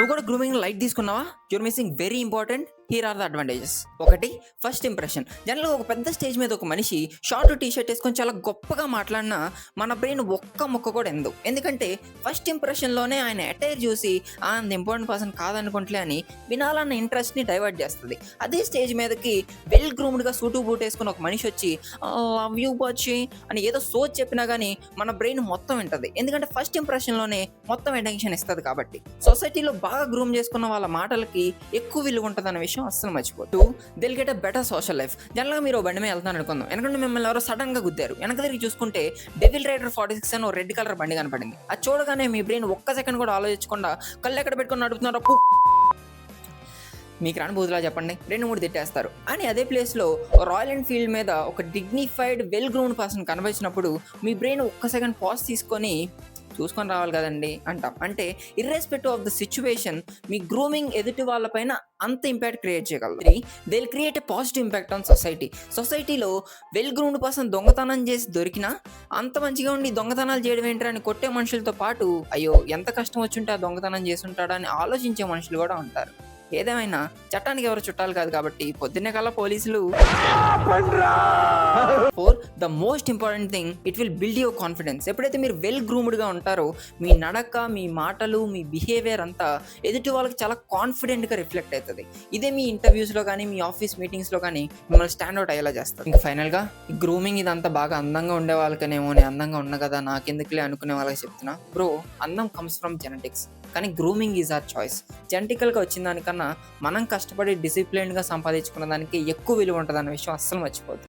నువ్వు కూడా grooming light తీసుకున్నావా? You're missing very important. Here are the advantages. ఒకటి, ఫస్ట్ ఇంప్రెషన్. జనరల్గా ఒక పెద్ద స్టేజ్ మీద ఒక మనిషి షార్ట్ టీ షర్ట్ వేసుకొని చాలా గొప్పగా మాట్లాడినా మన బ్రెయిన్ ఒక్క ముక్క కూడా ఎందు. ఎందుకంటే ఫస్ట్ ఇంప్రెషన్లోనే ఆయన అటైర్ చూసి అంత ఇంపార్టెంట్ పర్సన్ కాదనుకుంటలే అని వినాలన్న ఇంట్రెస్ట్ని డైవర్ట్ చేస్తుంది. అదే స్టేజ్ మీదకి వెల్ గ్రూమ్డ్గా సూటు బూట్ వేసుకుని ఒక మనిషి వచ్చి లవ్ యూ బచ్చి అని ఏదో సోచ్ చెప్పినా కానీ మన బ్రెయిన్ మొత్తం వింటది. ఎందుకంటే ఫస్ట్ ఇంప్రెషన్లోనే మొత్తం అటెన్షన్ ఇస్తుంది కాబట్టి. సొసైటీలో బాగా గ్రూమ్ చేసుకున్న వాళ్ళ మాటలకి ఎక్కువ విలువ ఉంటుంది అనే విషయం అస్సలు మర్చిపోతూ they'll get a better social life. జనరల్గా మీరు బండి మీద వెళ్తాను అనుకుందాం, ఎందుకంటే మిమ్మల్ని ఎవరో సడన్ గా గుద్దారు. వెనక తిరిగి చూసుకుంటే డెవిల్ రైడర్ 46 అని రెడ్ కలర్ బండి కనపడింది. అది చూడగానే మీ బ్రెయిన్ ఒక్క సెకండ్ కూడా ఆలోచించకుండా కళ్ళు ఎక్కడ పెట్టుకుని నడుపుతున్నారు మీకు రాని బూతులా చెప్పండి 2-3 తిట్టేస్తారు. అని అదే ప్లేస్లో రాయల్ ఎన్ఫీల్డ్ మీద ఒక డిగ్నిఫైడ్ వెల్ గ్రౌండ్ పర్సన్ కనిపించినప్పుడు మీ బ్రెయిన్ ఒక్క సెకండ్ పాజ్ తీసుకొని చూసుకొని రావాలి కదండి అంటాం. అంటే irrespective of the situation me grooming ఎదుటి వాళ్ళపైన అంత ఇంపాక్ట్ క్రియేట్ చేయగలరు. They will create a positive impact on society. సొసైటీలో వెల్ గ్రూమ్డ్ పర్సన్ దొంగతనం చేసి దొరికినా అంత మంచిగా ఉండి దొంగతనాలు చేయడం ఏంటని అని కొట్టే మనుషులతో పాటు అయ్యో ఎంత కష్టం వచ్చుంటే ఆ దొంగతనం చేసి ఉంటాడా అని ఆలోచించే మనుషులు కూడా ఉంటారు. ఏదేమైనా చట్టానికి ఎవరు చుట్టాలు కాదు కాబట్టి పొద్దున్నే కల్లా పోలీసులు. Four, the most important thing, it will build your confidence. ఎప్పుడైతే మీరు వెల్ గ్రూమ్డ్గా ఉంటారో మీ నడక, మీ మాటలు, మీ బిహేవియర్ అంతా ఎదుటి వాళ్ళకి చాలా కాన్ఫిడెంట్గా రిఫ్లెక్ట్ అవుతుంది. ఇదే మీ ఇంటర్వ్యూస్లో కానీ మీ ఆఫీస్ మీటింగ్స్లో కానీ మిమ్మల్ని స్టాండ్అవుట్ అయ్యేలా చేస్తారు. ఇంకా ఫైనల్గా ఈ గ్రూమింగ్ ఇదంతా బాగా అందంగా ఉండే వాళ్ళకనేమో, నేను అందంగా ఉన్నా కదా నాకెందుకులే అనుకునే వాళ్ళకి చెప్తున్నా, బ్రో అందం కమ్స్ ఫ్రమ్ జెనెటిక్స్, కానీ గ్రూమింగ్ ఈజ్ అవర్ చాయిస్. జెనెటికల్గా వచ్చిన దానికన్నా మనం కష్టపడి డిసిప్లిన్డ్గా సంపాదించుకున్న దానికి ఎక్కువ విలువ ఉంటుంది అన్న విషయం అస్సలు మర్చిపోద్దు.